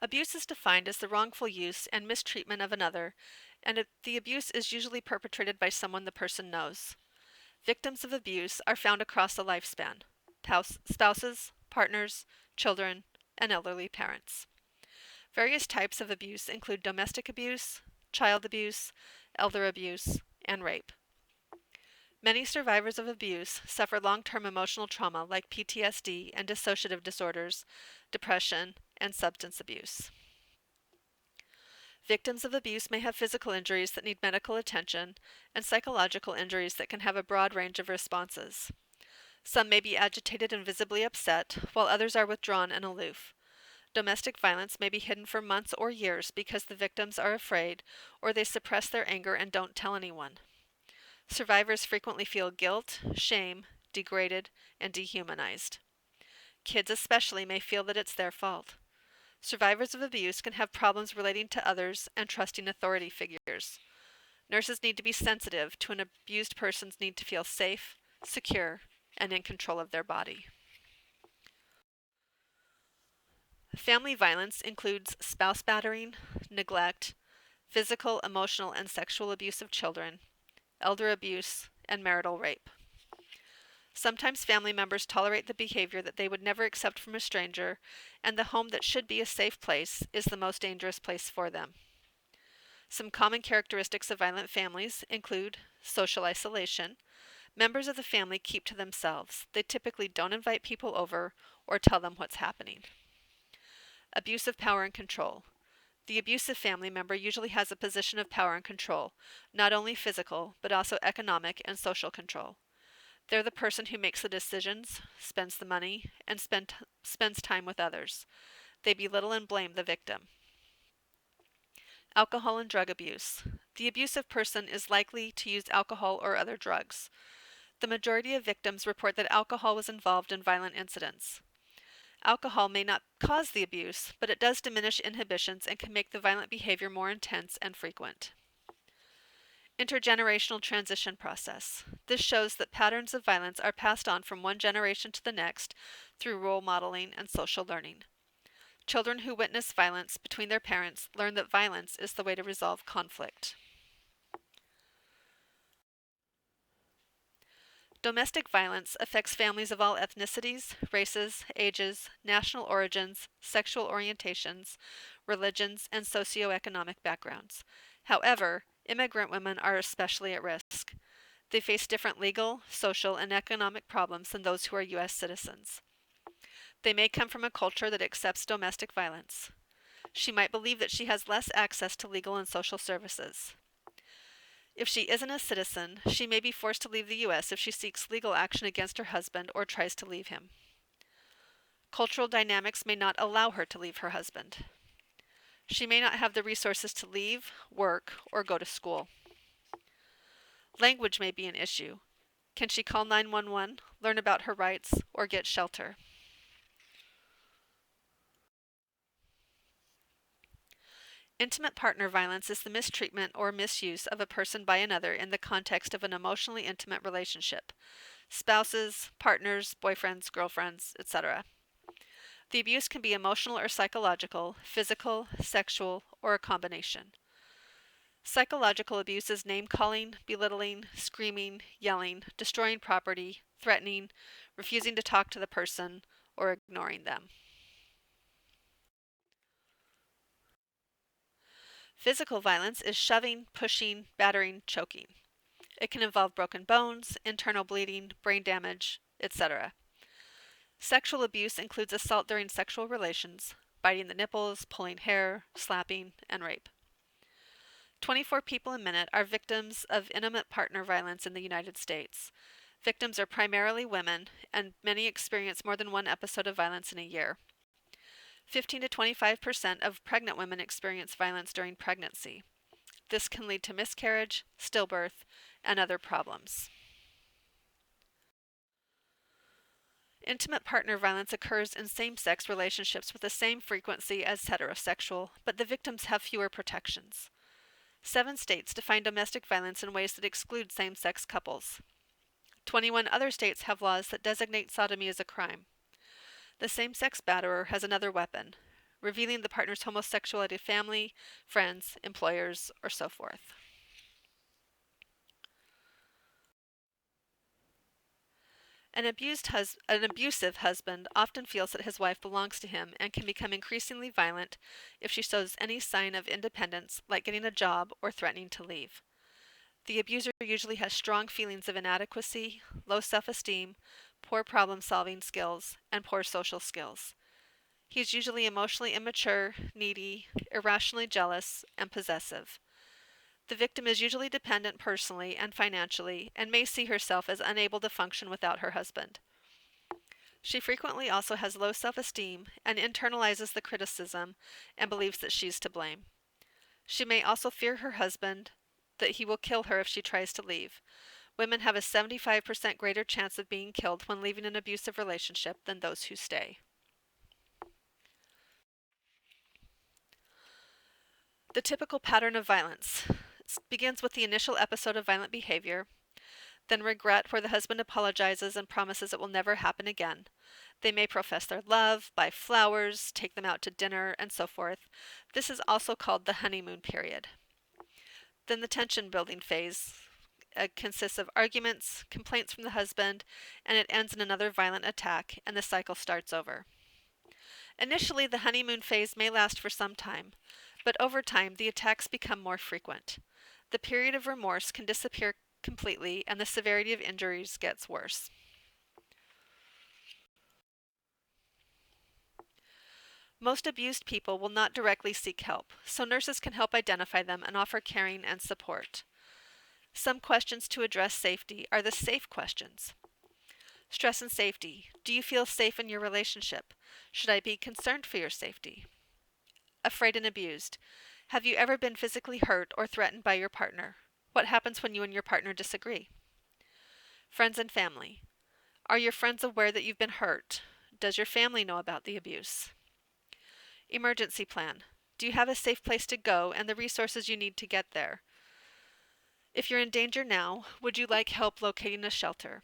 Abuse is defined as the wrongful use and mistreatment of another, and the abuse is usually perpetrated by someone the person knows. Victims of abuse are found across the lifespan: spouses, partners, children, and elderly parents. Various types of abuse include domestic abuse, child abuse, elder abuse, and rape. Many survivors of abuse suffer long-term emotional trauma like PTSD and dissociative disorders, depression, and substance abuse. Victims of abuse may have physical injuries that need medical attention and psychological injuries that can have a broad range of responses. Some may be agitated and visibly upset, while others are withdrawn and aloof. Domestic violence may be hidden for months or years because the victims are afraid or they suppress their anger and don't tell anyone. Survivors frequently feel guilt, shame, degraded, and dehumanized. Kids especially may feel that it's their fault. Survivors of abuse can have problems relating to others and trusting authority figures. Nurses need to be sensitive to an abused person's need to feel safe, secure, and in control of their body. Family violence includes spouse battering, neglect, physical, emotional, and sexual abuse of children, elder abuse, and marital rape. Sometimes family members tolerate the behavior that they would never accept from a stranger, and the home that should be a safe place is the most dangerous place for them. Some common characteristics of violent families include social isolation. Members of the family keep to themselves. They typically don't invite people over or tell them what's happening. Abuse of power and control. The abusive family member usually has a position of power and control, not only physical, but also economic and social control. They're the person who makes the decisions, spends the money, and spends time with others. They belittle and blame the victim. Alcohol and drug abuse. The abusive person is likely to use alcohol or other drugs. The majority of victims report that alcohol was involved in violent incidents. Alcohol may not cause the abuse, but it does diminish inhibitions and can make the violent behavior more intense and frequent. Intergenerational transition process. This shows that patterns of violence are passed on from one generation to the next through role modeling and social learning. Children who witness violence between their parents learn that violence is the way to resolve conflict. Domestic violence affects families of all ethnicities, races, ages, national origins, sexual orientations, religions, and socioeconomic backgrounds. However, immigrant women are especially at risk. They face different legal, social, and economic problems than those who are U.S. citizens. They may come from a culture that accepts domestic violence. She might believe that she has less access to legal and social services. If she isn't a citizen, she may be forced to leave the U.S. if she seeks legal action against her husband or tries to leave him. Cultural dynamics may not allow her to leave her husband. She may not have the resources to leave, work, or go to school. Language may be an issue. Can she call 911, learn about her rights, or get shelter? Intimate partner violence is the mistreatment or misuse of a person by another in the context of an emotionally intimate relationship. Spouses, partners, boyfriends, girlfriends, etc. The abuse can be emotional or psychological, physical, sexual, or a combination. Psychological abuse is name-calling, belittling, screaming, yelling, destroying property, threatening, refusing to talk to the person, or ignoring them. Physical violence is shoving, pushing, battering, choking. It can involve broken bones, internal bleeding, brain damage, etc. Sexual abuse includes assault during sexual relations, biting the nipples, pulling hair, slapping, and rape. 24 people a minute are victims of intimate partner violence in the United States. Victims are primarily women, and many experience more than one episode of violence in a year. 15 to 25% of pregnant women experience violence during pregnancy. This can lead to miscarriage, stillbirth, and other problems. Intimate partner violence occurs in same-sex relationships with the same frequency as heterosexual, but the victims have fewer protections. 7 states define domestic violence in ways that exclude same-sex couples. 21 other states have laws that designate sodomy as a crime. The same-sex batterer has another weapon: revealing the partner's homosexuality to family, friends, employers, or so forth. An abusive husband often feels that his wife belongs to him and can become increasingly violent if she shows any sign of independence, like getting a job or threatening to leave. The abuser usually has strong feelings of inadequacy, low self-esteem, poor problem-solving skills, and poor social skills. He is usually emotionally immature, needy, irrationally jealous, and possessive. The victim is usually dependent personally and financially and may see herself as unable to function without her husband. She frequently also has low self-esteem and internalizes the criticism and believes that she's to blame. She may also fear her husband, that he will kill her if she tries to leave. Women have a 75% greater chance of being killed when leaving an abusive relationship than those who stay. The typical pattern of violence begins with the initial episode of violent behavior, then regret where the husband apologizes and promises it will never happen again. They may profess their love, buy flowers, take them out to dinner, and so forth. This is also called the honeymoon period. Then the tension building phase consists of arguments, complaints from the husband, and it ends in another violent attack, and the cycle starts over. Initially, the honeymoon phase may last for some time, but over time, the attacks become more frequent. The period of remorse can disappear completely, and the severity of injuries gets worse. Most abused people will not directly seek help, so nurses can help identify them and offer caring and support. Some questions to address safety are the SAFE questions. Stress and safety. Do you feel safe in your relationship? Should I be concerned for your safety? Afraid and abused. Have you ever been physically hurt or threatened by your partner? What happens when you and your partner disagree? Friends and family. Are your friends aware that you've been hurt? Does your family know about the abuse? Emergency plan. Do you have a safe place to go and the resources you need to get there? If you're in danger now, would you like help locating a shelter?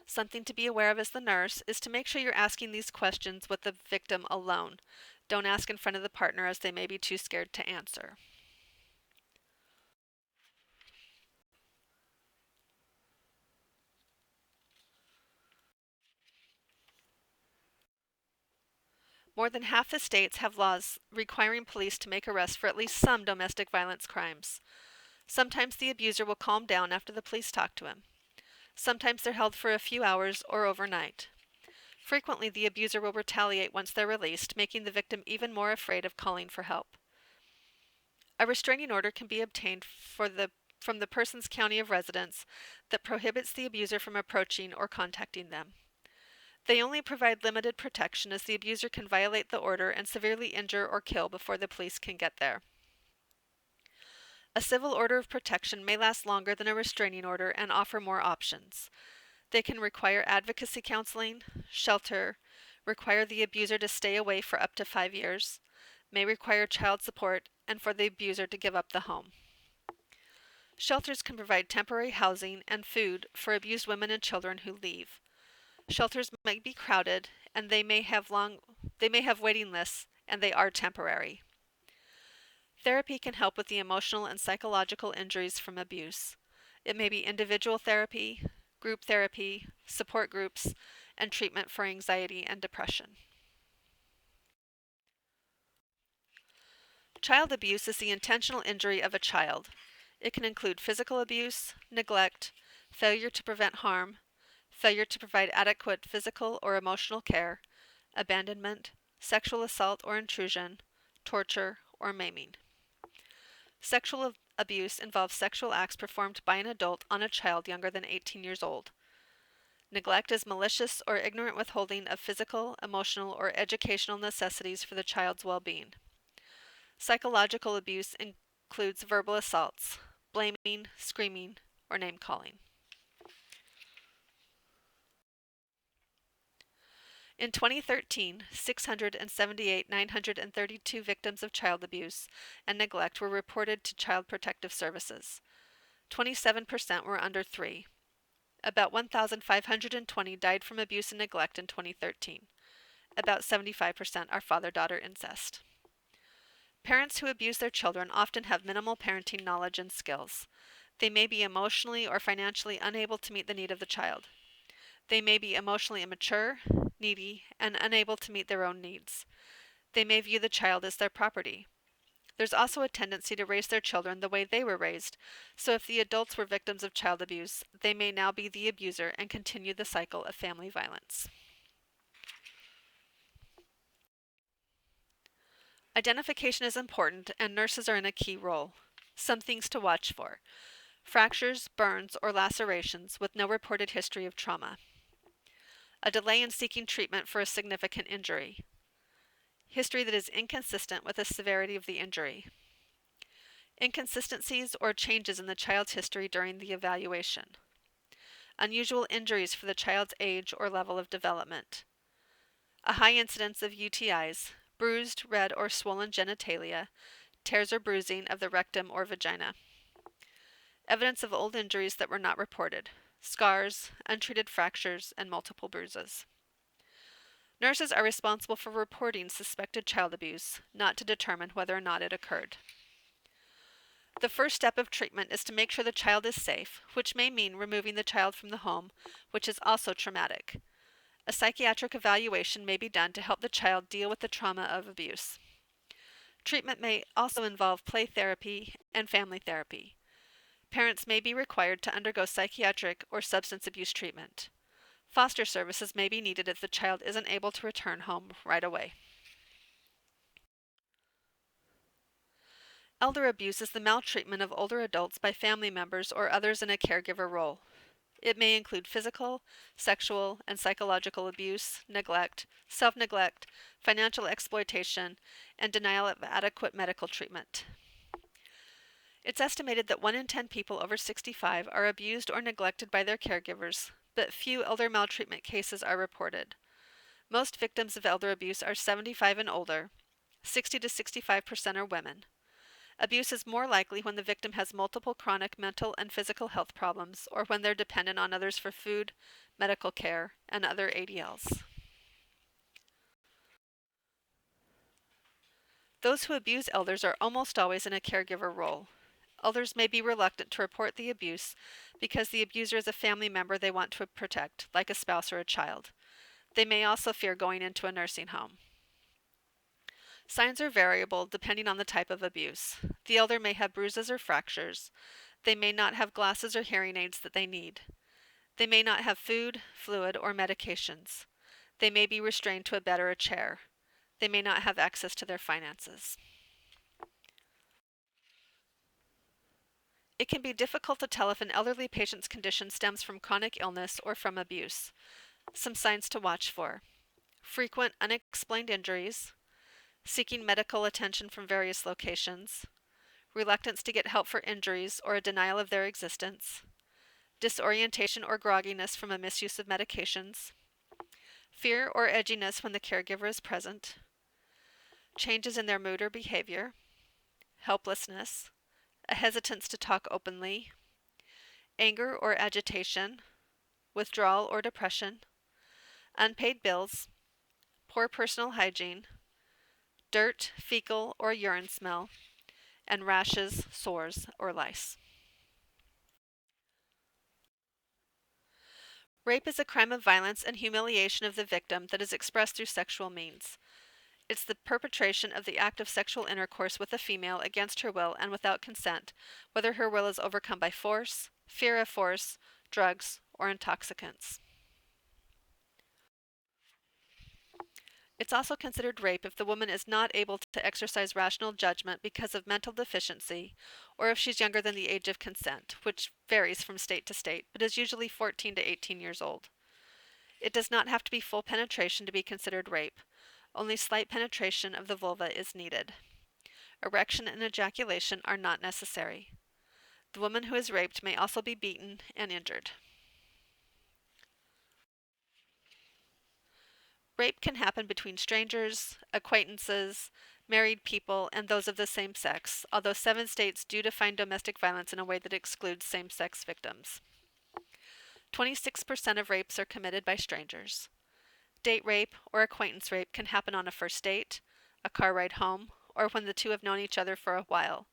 Something to be aware of as the nurse is to make sure you're asking these questions with the victim alone. Don't ask in front of the partner as they may be too scared to answer. More than half the states have laws requiring police to make arrests for at least some domestic violence crimes. Sometimes the abuser will calm down after the police talk to him. Sometimes they're held for a few hours or overnight. Frequently, the abuser will retaliate once they're released, making the victim even more afraid of calling for help. A restraining order can be obtained from the person's county of residence that prohibits the abuser from approaching or contacting them. They only provide limited protection as the abuser can violate the order and severely injure or kill before the police can get there. A civil order of protection may last longer than a restraining order and offer more options. They can require advocacy counseling, shelter, require the abuser to stay away for up to 5 years, may require child support, and for the abuser to give up the home. Shelters can provide temporary housing and food for abused women and children who leave. Shelters might be crowded, and they may have waiting lists, and they are temporary. Therapy can help with the emotional and psychological injuries from abuse. It may be individual therapy, group therapy, support groups, and treatment for anxiety and depression. Child abuse is the intentional injury of a child. It can include physical abuse, neglect, failure to prevent harm, failure to provide adequate physical or emotional care, abandonment, sexual assault or intrusion, torture, or maiming. Sexual abuse involves sexual acts performed by an adult on a child younger than 18 years old. Neglect is malicious or ignorant withholding of physical, emotional, or educational necessities for the child's well-being. Psychological abuse includes verbal assaults, blaming, screaming, or name-calling. In 2013, 678,932 victims of child abuse and neglect were reported to Child Protective Services. 27% were under 3. About 1,520 died from abuse and neglect in 2013. About 75% are father-daughter incest. Parents who abuse their children often have minimal parenting knowledge and skills. They may be emotionally or financially unable to meet the need of the child. They may be emotionally immature, needy, and unable to meet their own needs. They may view the child as their property. There's also a tendency to raise their children the way they were raised, so if the adults were victims of child abuse, they may now be the abuser and continue the cycle of family violence. Identification is important, and nurses are in a key role. Some things to watch for: fractures, burns, or lacerations with no reported history of trauma. A delay in seeking treatment for a significant injury. History that is inconsistent with the severity of the injury. Inconsistencies or changes in the child's history during the evaluation. Unusual injuries for the child's age or level of development. A high incidence of UTIs, bruised, red, or swollen genitalia, tears or bruising of the rectum or vagina. Evidence of old injuries that were not reported, scars, untreated fractures, and multiple bruises. Nurses are responsible for reporting suspected child abuse, not to determine whether or not it occurred. The first step of treatment is to make sure the child is safe, which may mean removing the child from the home, which is also traumatic. A psychiatric evaluation may be done to help the child deal with the trauma of abuse. Treatment may also involve play therapy and family therapy. Parents may be required to undergo psychiatric or substance abuse treatment. Foster services may be needed if the child isn't able to return home right away. Elder abuse is the maltreatment of older adults by family members or others in a caregiver role. It may include physical, sexual, and psychological abuse, neglect, self-neglect, financial exploitation, and denial of adequate medical treatment. It's estimated that 1 in 10 people over 65 are abused or neglected by their caregivers, but few elder maltreatment cases are reported. Most victims of elder abuse are 75 and older. 60 to 65% are women. Abuse is more likely when the victim has multiple chronic mental and physical health problems, or when they're dependent on others for food, medical care, and other ADLs. Those who abuse elders are almost always in a caregiver role. Elders may be reluctant to report the abuse because the abuser is a family member they want to protect, like a spouse or a child. They may also fear going into a nursing home. Signs are variable depending on the type of abuse. The elder may have bruises or fractures. They may not have glasses or hearing aids that they need. They may not have food, fluid, or medications. They may be restrained to a bed or a chair. They may not have access to their finances. It can be difficult to tell if an elderly patient's condition stems from chronic illness or from abuse. Some signs to watch for: frequent unexplained injuries, seeking medical attention from various locations, reluctance to get help for injuries or a denial of their existence, disorientation or grogginess from a misuse of medications, fear or edginess when the caregiver is present, changes in their mood or behavior, helplessness, a hesitance to talk openly, anger or agitation, withdrawal or depression, unpaid bills, poor personal hygiene, dirt, fecal, or urine smell, and rashes, sores, or lice. Rape is a crime of violence and humiliation of the victim that is expressed through sexual means. It's the perpetration of the act of sexual intercourse with a female against her will and without consent, whether her will is overcome by force, fear of force, drugs, or intoxicants. It's also considered rape if the woman is not able to exercise rational judgment because of mental deficiency, or if she's younger than the age of consent, which varies from state to state, but is usually 14 to 18 years old. It does not have to be full penetration to be considered rape. Only slight penetration of the vulva is needed. Erection and ejaculation are not necessary. The woman who is raped may also be beaten and injured. Rape can happen between strangers, acquaintances, married people, and those of the same sex, although 7 states do define domestic violence in a way that excludes same-sex victims. 26% of rapes are committed by strangers. Date rape or acquaintance rape can happen on a first date, a car ride home, or when the two have known each other for a while.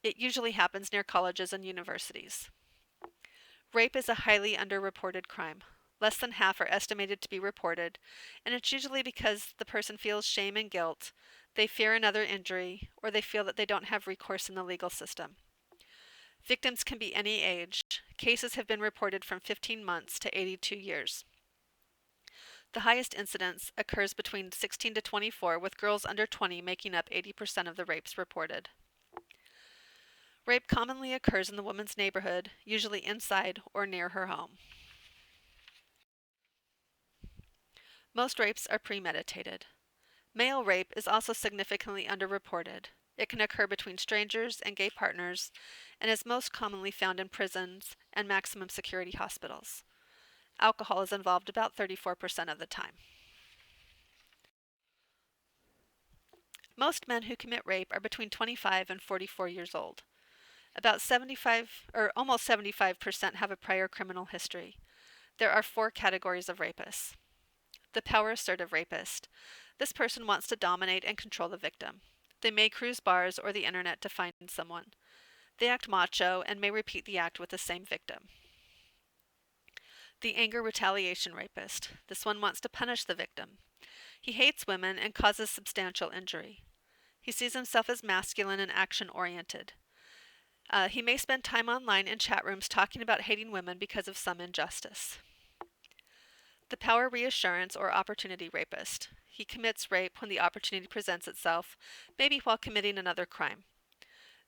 It usually happens near colleges and universities. Rape is a highly underreported crime. Less than half are estimated to be reported, and it's usually because the person feels shame and guilt, they fear another injury, or they feel that they don't have recourse in the legal system. Victims can be any age. Cases have been reported from 15 months to 82 years. The highest incidence occurs between 16 to 24, with girls under 20 making up 80% of the rapes reported. Rape commonly occurs in the woman's neighborhood, usually inside or near her home. Most rapes are premeditated. Male rape is also significantly underreported. It can occur between strangers and gay partners, and is most commonly found in prisons and maximum security hospitals. Alcohol is involved about 34% of the time. Most men who commit rape are between 25 and 44 years old. About almost 75% have a prior criminal history. There are 4 categories of rapists. The power assertive rapist. This person wants to dominate and control the victim. They may cruise bars or the internet to find someone. They act macho and may repeat the act with the same victim. The anger retaliation rapist. This one wants to punish the victim. He hates women and causes substantial injury. He sees himself as masculine and action-oriented. He may spend time online in chat rooms talking about hating women because of some injustice. The power reassurance or opportunity rapist. He commits rape when the opportunity presents itself, maybe while committing another crime.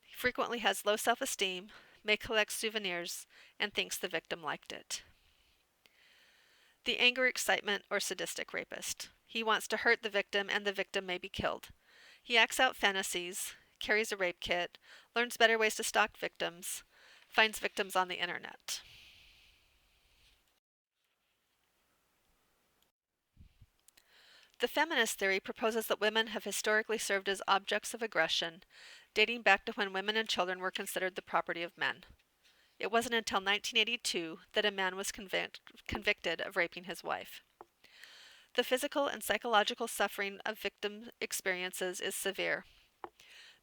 He frequently has low self-esteem, may collect souvenirs, and thinks the victim liked it. The anger excitement or sadistic rapist. He wants to hurt the victim and the victim may be killed. He acts out fantasies, carries a rape kit, learns better ways to stalk victims, finds victims on the internet. The feminist theory proposes that women have historically served as objects of aggression, dating back to when women and children were considered the property of men. It wasn't until 1982 that a man was convicted of raping his wife. The physical and psychological suffering of victim experiences is severe.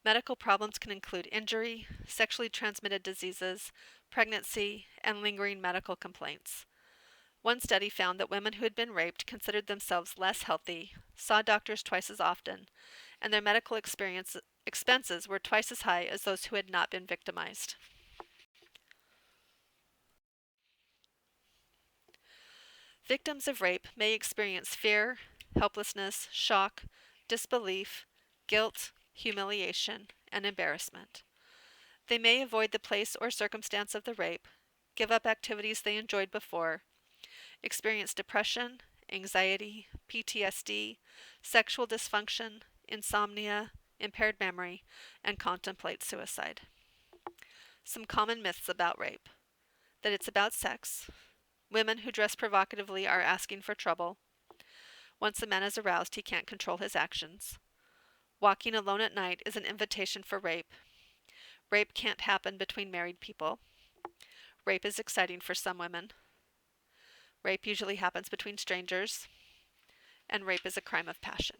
Medical problems can include injury, sexually transmitted diseases, pregnancy, and lingering medical complaints. One study found that women who had been raped considered themselves less healthy, saw doctors twice as often, and their medical expenses were twice as high as those who had not been victimized. Victims of rape may experience fear, helplessness, shock, disbelief, guilt, humiliation, and embarrassment. They may avoid the place or circumstance of the rape, give up activities they enjoyed before, experience depression, anxiety, PTSD, sexual dysfunction, insomnia, impaired memory, and contemplate suicide. Some common myths about rape: that it's about sex. Women who dress provocatively are asking for trouble. Once a man is aroused, he can't control his actions. Walking alone at night is an invitation for rape. Rape can't happen between married people. Rape is exciting for some women. Rape usually happens between strangers. And rape is a crime of passion.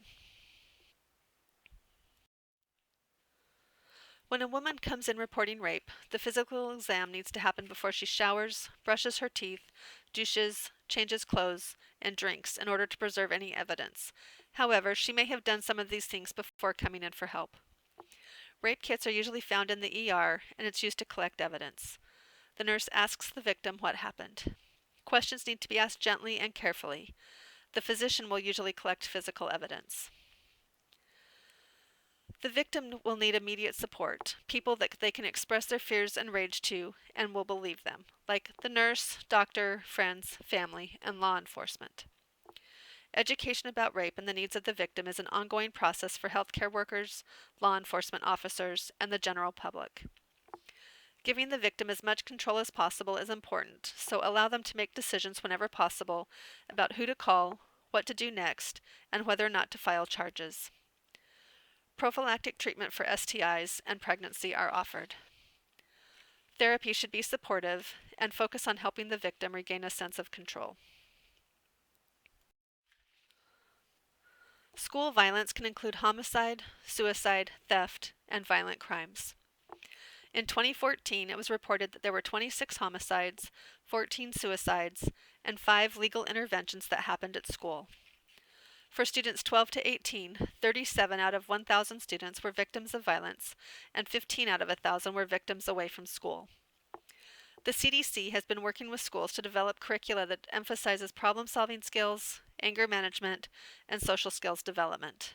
When a woman comes in reporting rape, the physical exam needs to happen before she showers, brushes her teeth, douches, changes clothes, and drinks in order to preserve any evidence. However, she may have done some of these things before coming in for help. Rape kits are usually found in the ER, and it's used to collect evidence. The nurse asks the victim what happened. Questions need to be asked gently and carefully. The physician will usually collect physical evidence. The victim will need immediate support, people that they can express their fears and rage to and will believe them, like the nurse, doctor, friends, family, and law enforcement. Education about rape and the needs of the victim is an ongoing process for healthcare workers, law enforcement officers, and the general public. Giving the victim as much control as possible is important, so allow them to make decisions whenever possible about who to call, what to do next, and whether or not to file charges. Prophylactic treatment for STIs and pregnancy are offered. Therapy should be supportive and focus on helping the victim regain a sense of control. School violence can include homicide, suicide, theft, and violent crimes. In 2014, it was reported that there were 26 homicides, 14 suicides, and 5 legal interventions that happened at school. For students 12 to 18, 37 out of 1,000 students were victims of violence, and 15 out of 1,000 were victims away from school. The CDC has been working with schools to develop curricula that emphasizes problem-solving skills, anger management, and social skills development.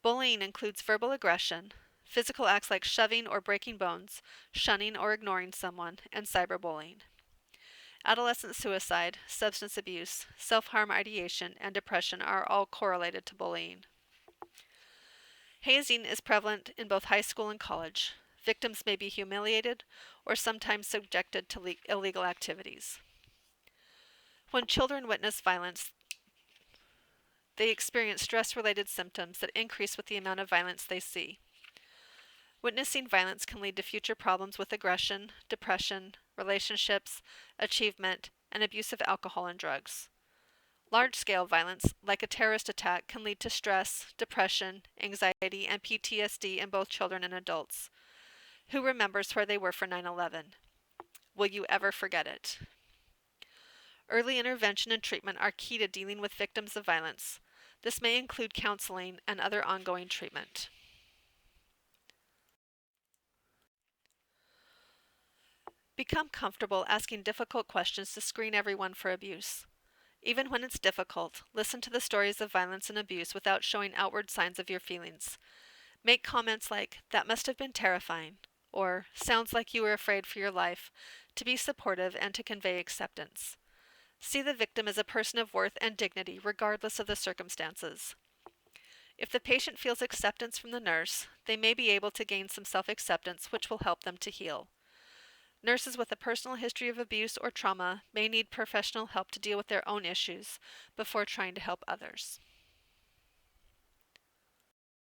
Bullying includes verbal aggression, physical acts like shoving or breaking bones, shunning or ignoring someone, and cyberbullying. Adolescent suicide, substance abuse, self-harm ideation, and depression are all correlated to bullying. Hazing is prevalent in both high school and college. Victims may be humiliated or sometimes subjected to illegal activities. When children witness violence, they experience stress-related symptoms that increase with the amount of violence they see. Witnessing violence can lead to future problems with aggression, depression, relationships, achievement, and abuse of alcohol and drugs. Large-scale violence, like a terrorist attack, can lead to stress, depression, anxiety, and PTSD in both children and adults. Who remembers where they were for 9/11? Will you ever forget it? Early intervention and treatment are key to dealing with victims of violence. This may include counseling and other ongoing treatment. Become comfortable asking difficult questions to screen everyone for abuse. Even when it's difficult, listen to the stories of violence and abuse without showing outward signs of your feelings. Make comments like, "That must have been terrifying," or "Sounds like you were afraid for your life," to be supportive and to convey acceptance. See the victim as a person of worth and dignity, regardless of the circumstances. If the patient feels acceptance from the nurse, they may be able to gain some self-acceptance, which will help them to heal. Nurses with a personal history of abuse or trauma may need professional help to deal with their own issues before trying to help others.